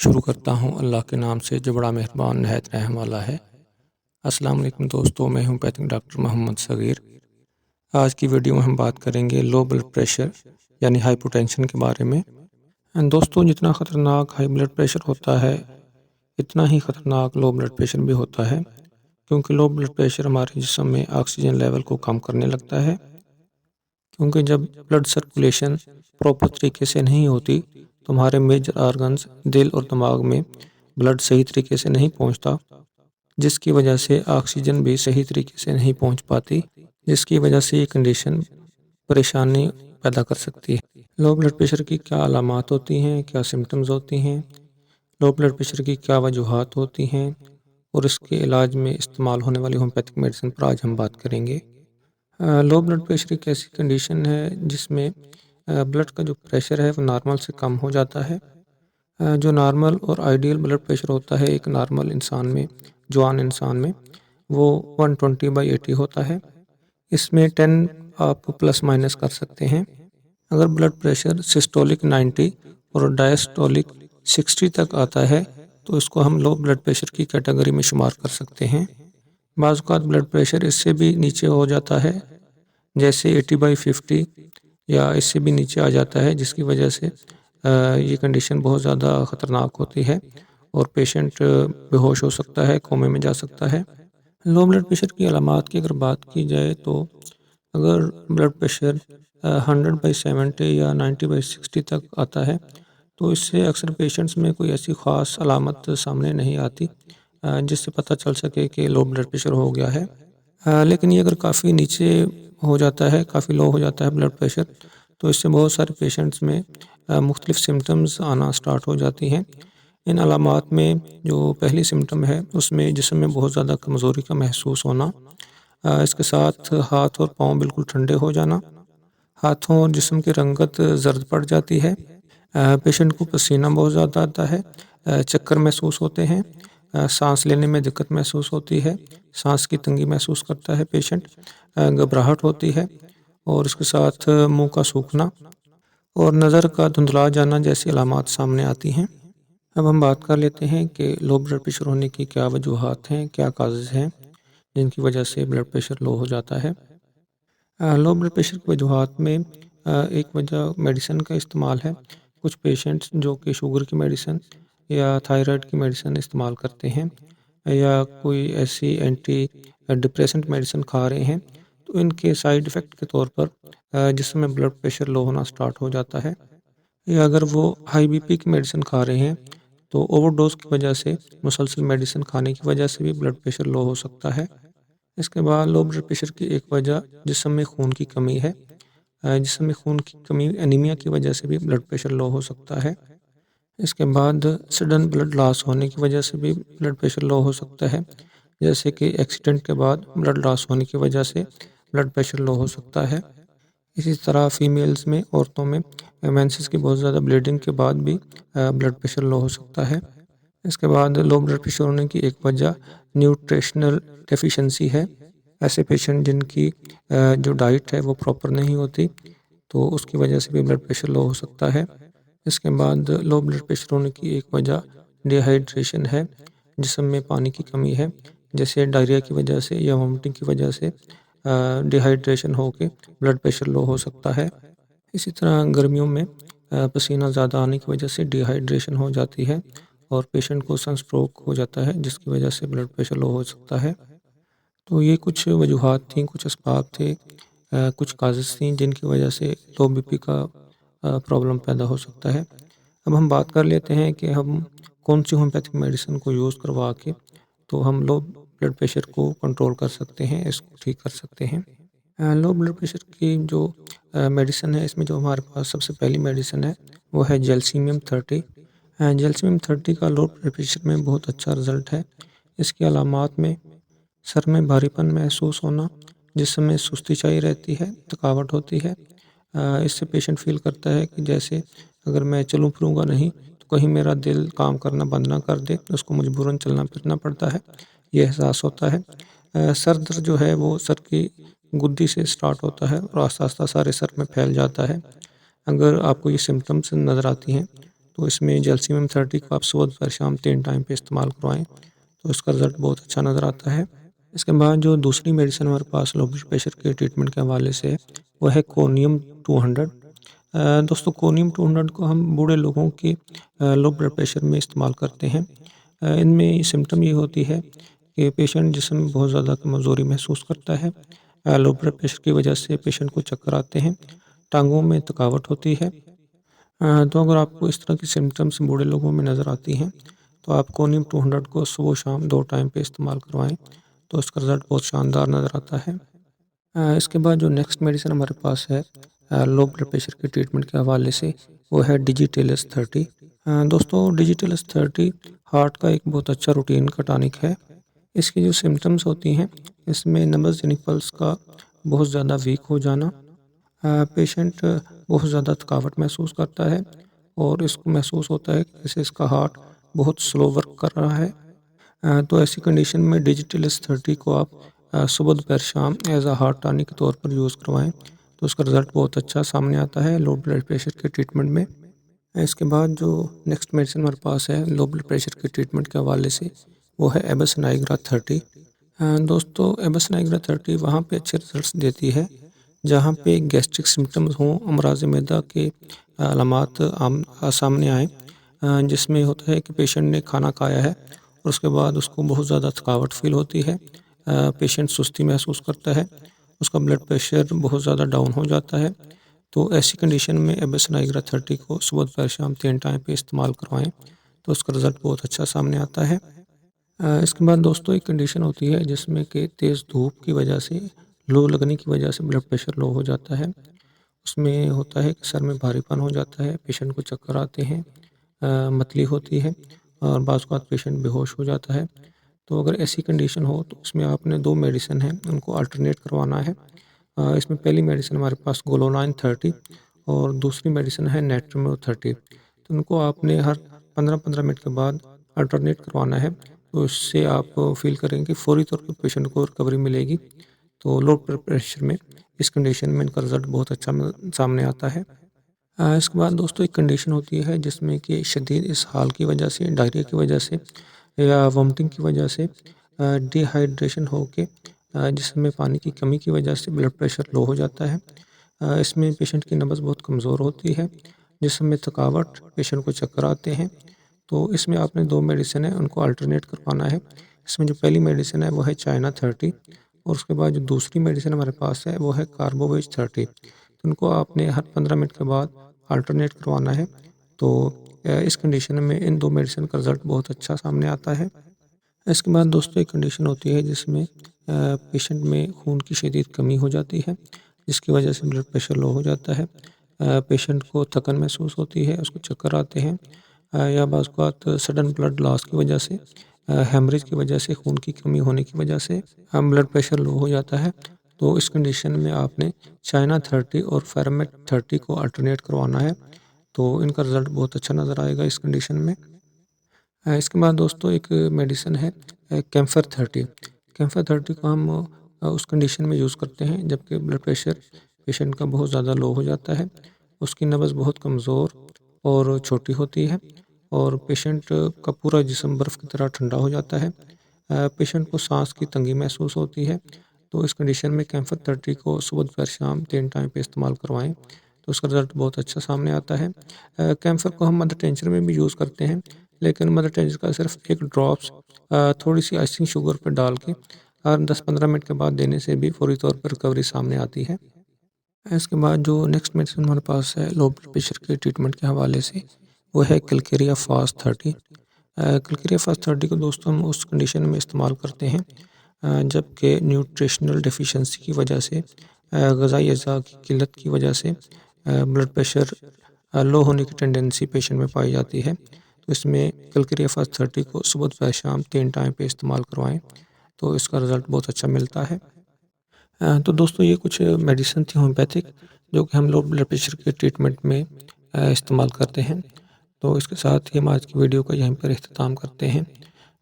शुरू करता हूँ अल्लाह के नाम से जो बड़ा मेहरबान नहायत रहम वाला है। अस्सलाम वालेकुम दोस्तों, मैं हूँ पैथिक डॉक्टर मोहम्मद सगीर। आज की वीडियो में हम बात करेंगे लो ब्लड प्रेशर यानी हाइपोटेंशन के बारे में। दोस्तों, जितना ख़तरनाक हाई ब्लड प्रेशर होता है इतना ही ख़तरनाक लो ब्लड प्रेशर भी होता है, क्योंकि लो ब्लड प्रेशर हमारे जिस्म में ऑक्सीजन लेवल को कम करने लगता है। क्योंकि जब ब्लड सर्कुलेशन प्रॉपर तरीके से नहीं होती तो हमारे मेजर ऑर्गन्स दिल और दिमाग में ब्लड सही तरीके से नहीं पहुंचता, जिसकी वजह से ऑक्सीजन भी सही तरीके से नहीं पहुंच पाती, जिसकी वजह से ये कंडीशन परेशानी पैदा कर सकती है। लो ब्लड प्रेशर की क्या अलामात होती हैं, क्या सिम्टम्स होती हैं, लो ब्लड प्रेशर की क्या वजूहात होती हैं और इसके इलाज में इस्तेमाल होने वाली होम्योपैथिक मेडिसिन पर आज हम बात करेंगे। लो ब्लड प्रेशर एक ऐसी कंडीशन है जिसमें ब्लड का जो प्रेशर है वो नॉर्मल से कम हो जाता है। जो नॉर्मल और आइडियल ब्लड प्रेशर होता है एक नॉर्मल इंसान में, जवान इंसान में, वो 120/80 होता है। इसमें 10 आप प्लस माइनस कर सकते हैं। अगर ब्लड प्रेशर सिस्टोलिक 90 और डायस्टोलिक 60 तक आता है तो इसको हम लो ब्लड प्रेशर की कैटेगरी में शुमार कर सकते हैं। बाज़ औक़ात ब्लड प्रेशर इससे भी नीचे हो जाता है, जैसे 80/50 या इससे भी नीचे आ जाता है, जिसकी वजह से ये कंडीशन बहुत ज़्यादा ख़तरनाक होती है और पेशेंट बेहोश हो सकता है, कोमे में जा सकता है। लो ब्लड प्रेशर की अलामात की अगर बात की जाए तो अगर ब्लड प्रेशर 100/70 या 90/60 तक आता है तो इससे अक्सर पेशेंट्स में कोई ऐसी ख़ास अलामत सामने नहीं आती जिससे पता चल सके कि लो ब्लड प्रेशर हो गया है। लेकिन ये अगर काफ़ी नीचे हो जाता है, काफ़ी लो हो जाता है ब्लड प्रेशर, तो इससे बहुत सारे पेशेंट्स में मुख्तलिफ़ सिम्टम्स आना स्टार्ट हो जाती हैं। इन अलामात में जो पहली सिम्टम है उसमें जिस्म में बहुत ज़्यादा कमज़ोरी का महसूस होना, इसके साथ हाथ और पाँव बिल्कुल ठंडे हो जाना, हाथों और जिस्म की रंगत जर्द पड़ जाती है, पेशेंट को पसीना बहुत ज़्यादा आता है, चक्कर महसूस होते हैं, सांस लेने में दिक्कत महसूस होती है, सांस की तंगी महसूस करता है पेशेंट, घबराहट होती है और इसके साथ मुंह का सूखना और नज़र का धुंधला जाना जैसी अलामात सामने आती हैं। अब हम बात कर लेते हैं कि लो ब्लड प्रेशर होने की क्या वजूहात हैं, क्या काजेज़ हैं जिनकी वजह से ब्लड प्रेशर लो हो जाता है। लो ब्लड प्रेशर की वजूहात में एक वजह मेडिसिन का इस्तेमाल है। कुछ पेशेंट्स जो कि शुगर की मेडिसिन या थायराइड की मेडिसिन इस्तेमाल करते हैं या कोई ऐसी एंटी डिप्रेसेंट मेडिसिन खा रहे हैं, तो इनके साइड इफ़ेक्ट के तौर पर जिसमें ब्लड प्रेशर लो होना स्टार्ट हो जाता है। या अगर वो हाई बीपी की मेडिसिन खा रहे हैं तो ओवरडोज की वजह से, मुसलसल मेडिसिन खाने की वजह से भी ब्लड प्रेशर लो हो सकता है। इसके बाद लो ब्लड प्रेशर की एक वजह जिस्म में खून की कमी है। जिस्म में खून की कमी एनीमिया की वजह से भी ब्लड प्रेशर लो हो सकता है। इसके बाद सडन ब्लड लॉस होने की वजह से भी ब्लड प्रेशर लो हो सकता है, जैसे कि एक्सीडेंट के बाद ब्लड लॉस होने की वजह से ब्लड प्रेशर लो हो सकता है। इसी तरह फीमेल्स में, औरतों में मेंसेस की बहुत ज़्यादा ब्लीडिंग के बाद भी ब्लड प्रेशर लो हो सकता है। इसके बाद लो ब्लड प्रेशर होने की एक वजह न्यूट्रिशनल डेफिशिएंसी है। ऐसे पेशेंट जिनकी जो डाइट है वो प्रॉपर नहीं होती, तो उसकी वजह से भी ब्लड प्रेशर लो हो सकता है। इसके बाद लो ब्लड प्रेशर होने की एक वजह डिहाइड्रेशन है, जिस्म में पानी की कमी है, जैसे डायरिया की वजह से या वोमिटिंग की वजह से डिहाइड्रेशन होकर ब्लड प्रेशर लो हो सकता है। इसी तरह गर्मियों में पसीना ज़्यादा आने की वजह से डिहाइड्रेशन हो जाती है और पेशेंट को सनस्ट्रोक हो जाता है, जिसकी वजह से ब्लड प्रेशर लो हो सकता है। तो ये कुछ वजूहात थीं, कुछ असबाब थे, कुछ काजेज़ थीं जिनकी वजह से लो बीपी का प्रॉब्लम पैदा हो सकता है। अब हम बात कर लेते हैं कि हम कौन सी होम्योपैथिक मेडिसिन को यूज़ करवा के तो हम लो ब्लड प्रेशर को कंट्रोल कर सकते हैं, इसको ठीक कर सकते हैं। लो ब्लड प्रेशर की जो मेडिसिन है, इसमें जो हमारे पास सबसे पहली मेडिसिन है वो है जैल्सीमियम 30। जैल्सीमियम 30 का लो ब्लड प्रेशर में बहुत अच्छा रिज़ल्ट है। इसकी अलामात में सर में भारीपन महसूस होना, जिस्म में सुस्ती छाई रहती है, थकावट होती है। इससे पेशेंट फील करता है कि जैसे अगर मैं चलूँ फिरूँगा नहीं तो कहीं मेरा दिल काम करना बंद ना कर दे, उसको मजबूरन चलना फिरना पड़ता है, ये एहसास होता है। सर दर्द जो है वो सर की गुद्दी से स्टार्ट होता है और आस्ता आस्ता सारे सर में फैल जाता है। अगर आपको ये सिम्टम्स नज़र आती हैं तो इसमें जैल्सियम 30 को आप सुबह दोपहर शाम 3 टाइम पे इस्तेमाल करवाएँ, तो इसका रिज़ल्ट बहुत अच्छा नज़र आता है। इसके बाद जो दूसरी मेडिसिन हमारे पास लो ब्लड प्रेशर के ट्रीटमेंट के हवाले से है, वो है कोनियम 200। दोस्तों कोनियम 200 को हम बूढ़े लोगों के लो ब्लड प्रेशर में इस्तेमाल करते हैं। इनमें सिम्पटम ये होती है कि पेशेंट जिस्म में बहुत ज़्यादा कमज़ोरी महसूस करता है। लो ब्लड प्रेशर की वजह से पेशेंट को चक्कर आते हैं, टाँगों में थकावट होती है। तो अगर आपको इस तरह की सिम्पटम्स बूढ़े लोगों में नज़र आती हैं, तो आप कोनियम 200 को सुबह-शाम 2 टाइम पे इस्तेमाल करवाएँ, तो इसका रिज़ल्ट बहुत शानदार नज़र आता है। इसके बाद जो नेक्स्ट मेडिसिन हमारे पास है लो ब्लड प्रेशर के ट्रीटमेंट के हवाले से, वो है डिजिटेलस 30। दोस्तों डिजिटेलस 30 हार्ट का एक बहुत अच्छा रूटीन का टॉनिक है। इसकी जो सिम्पटम्स होती हैं, इसमें नब्ज़ यानी पल्स का बहुत ज़्यादा वीक हो जाना, पेशेंट बहुत ज़्यादा थकावट महसूस करता है और इसको महसूस होता है कि जैसे इसका हार्ट बहुत स्लो वर्क कर रहा है। तो ऐसी कंडीशन में डिजिटेलस 30 को आप सुबह दोपहर शाम एज अ हार्ट टॉनिक के तौर पर यूज़ करवाएं, तो उसका रिज़ल्ट बहुत अच्छा सामने आता है लो ब्लड प्रेशर के ट्रीटमेंट में। इसके बाद जो नेक्स्ट मेडिसिन हमारे पास है लो ब्लड प्रेशर के ट्रीटमेंट के हवाले से, वो है एबस नाइग्रा 30। दोस्तों एबस नाइग्रा 30 वहाँ पे अच्छे रिजल्ट्स देती है जहाँ पे गैस्ट्रिक सिम्टम्स हों, अमराज मैदा के अलामात सामने आएँ, जिसमें होता है कि पेशेंट ने खाना खाया है और उसके बाद उसको बहुत ज़्यादा थकावट फ़ील होती है, पेशेंट सुस्ती महसूस करता है, उसका ब्लड प्रेशर बहुत ज़्यादा डाउन हो जाता है। तो ऐसी कंडीशन में एबस नाइग्रा 30 को सुबह दोपहर शाम 3 टाइम पे इस्तेमाल करवाएँ, तो उसका रिज़ल्ट बहुत अच्छा सामने आता है। इसके बाद दोस्तों एक कंडीशन होती है जिसमें कि तेज़ धूप की वजह से, लू लगने की वजह से ब्लड प्रेशर लो हो जाता है। उसमें होता है कि सर में भारीपन हो जाता है, पेशेंट को चक्कर आते हैं, मतली होती है और बाज़ औक़ात पेशेंट बेहोश हो जाता है। तो अगर ऐसी कंडीशन हो तो उसमें आपने 2 मेडिसिन हैं, उनको अल्टरनेट करवाना है। इसमें पहली मेडिसिन हमारे पास गोलोनाइन 30 और दूसरी मेडिसिन है नेट्रोमो 30। तो उनको आपने हर 15-15 मिनट के बाद अल्टरनेट करवाना है। तो इससे आप फ़ील करेंगे कि फ़ौरी तौर पे पेशेंट को रिकवरी मिलेगी। तो लो ब्लड प्रेशर में इस कंडीशन में इनका रिज़ल्ट बहुत अच्छा सामने आता है। इसके बाद दोस्तों एक कंडीशन होती है जिसमें कि शदीद इसहाल की वजह से, डायरिया की वजह से या वोमिटिंग की वजह से डिहाइड्रेशन होके जिसमें पानी की कमी की वजह से ब्लड प्रेशर लो हो जाता है। इसमें पेशेंट की नब्ज़ बहुत कमज़ोर होती है, जिसमें थकावट, पेशेंट को चक्कर आते हैं। तो इसमें आपने 2 मेडिसिन है उनको अल्टरनेट करवाना है। इसमें जो पहली मेडिसिन है वो है चाइना 30 और उसके बाद जो दूसरी मेडिसिन हमारे पास है वो है कार्बोवेज 30। तो उनको आपने हर 15 मिनट के बाद अल्टरनेट करवाना है। तो इस कंडीशन में इन 2 मेडिसिन का रिज़ल्ट बहुत अच्छा सामने आता है। इसके बाद दोस्तों एक कंडीशन होती है जिसमें पेशेंट में खून की शदीद कमी हो जाती है, जिसकी वजह से ब्लड प्रेशर लो हो जाता है। पेशेंट को थकन महसूस होती है, उसको चक्कर आते हैं, या बाज़ औक़ात सडन ब्लड लॉस की वजह से, हेमरेज की वजह से, खून की कमी होने की वजह से ब्लड प्रेशर लो हो जाता है। तो इस कंडीशन में आपने चाइना 30 और फेरामेट 30 को अल्टरनेट करवाना है, तो इनका रिज़ल्ट बहुत अच्छा नज़र आएगा इस कंडीशन में। इसके बाद दोस्तों एक मेडिसिन है कैम्फर 30। कैम्फर 30 को हम उस कंडीशन में यूज़ करते हैं जबकि ब्लड प्रेशर पेशेंट का बहुत ज़्यादा लो हो जाता है, उसकी नब्ज़ बहुत कमज़ोर और छोटी होती है और पेशेंट का पूरा जिस्म बर्फ़ की तरह ठंडा हो जाता है। पेशेंट को सांस की तंगी महसूस होती है। तो इस कंडीशन में कैम्फर 30 को सुबह दोपहर शाम 3 टाइम पे इस्तेमाल करवाएँ, तो उसका रिज़ल्ट बहुत अच्छा सामने आता है। कैम्फर को हम मदर टेंचर में भी यूज़ करते हैं, लेकिन मदर टेंचर का सिर्फ 1 ड्रॉप्स थोड़ी-सी आइसिंग शुगर पे डाल के हर 10-15 मिनट के बाद देने से भी फ़ौरी तौर पर रिकवरी सामने आती है। इसके बाद जो नेक्स्ट मेडिसिन हमारे पास है लो ब्लड प्रेशर के ट्रीटमेंट के हवाले से, वो है क्लकेरिया फास्ट 30। क्लकेरिया फास्ट 30 को दोस्तों हम उस कंडीशन में इस्तेमाल करते हैं जबकि न्यूट्रिशनल डेफिशिएंसी की वजह से, ग़िज़ाई अज़ा की किल्लत की वजह से ब्लड प्रेशर लो होने की टेंडेंसी पेशेंट में पाई जाती है। तो इसमें क्लकेरिया फास्ट 30 को सुबह दोपहर शाम 3 टाइम पे इस्तेमाल करवाएँ, तो इसका रिज़ल्ट बहुत अच्छा मिलता है। तो दोस्तों ये कुछ मेडिसिन थी होम्योपैथिक जो कि हम लोग ब्लड प्रेशर के ट्रीटमेंट में इस्तेमाल करते हैं। तो इसके साथ ही हम आज की वीडियो का यहीं पर इख्तिताम करते हैं।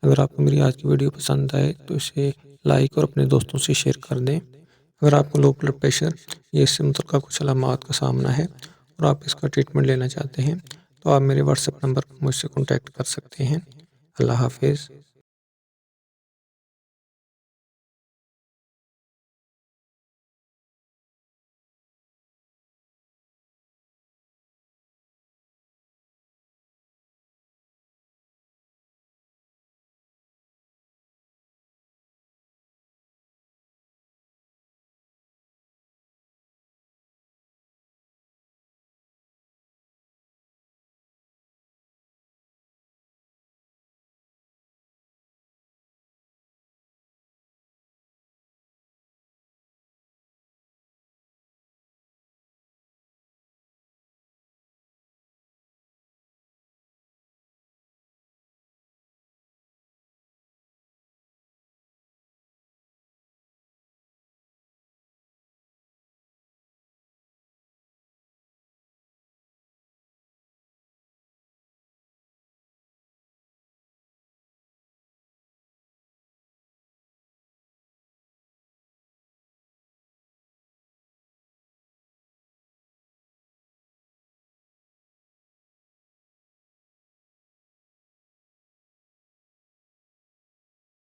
अगर आपको मेरी आज की वीडियो पसंद आए तो इसे लाइक और अपने दोस्तों से शेयर कर दें। अगर आपको लो ब्लड प्रेशर या इससे मुतल्लिक़ कुछ अलामात का सामना है और आप इसका ट्रीटमेंट लेना चाहते हैं, तो आप मेरे व्हाट्सएप नंबर पर मुझसे कॉन्टैक्ट कर सकते हैं। अल्लाह हाफिज़।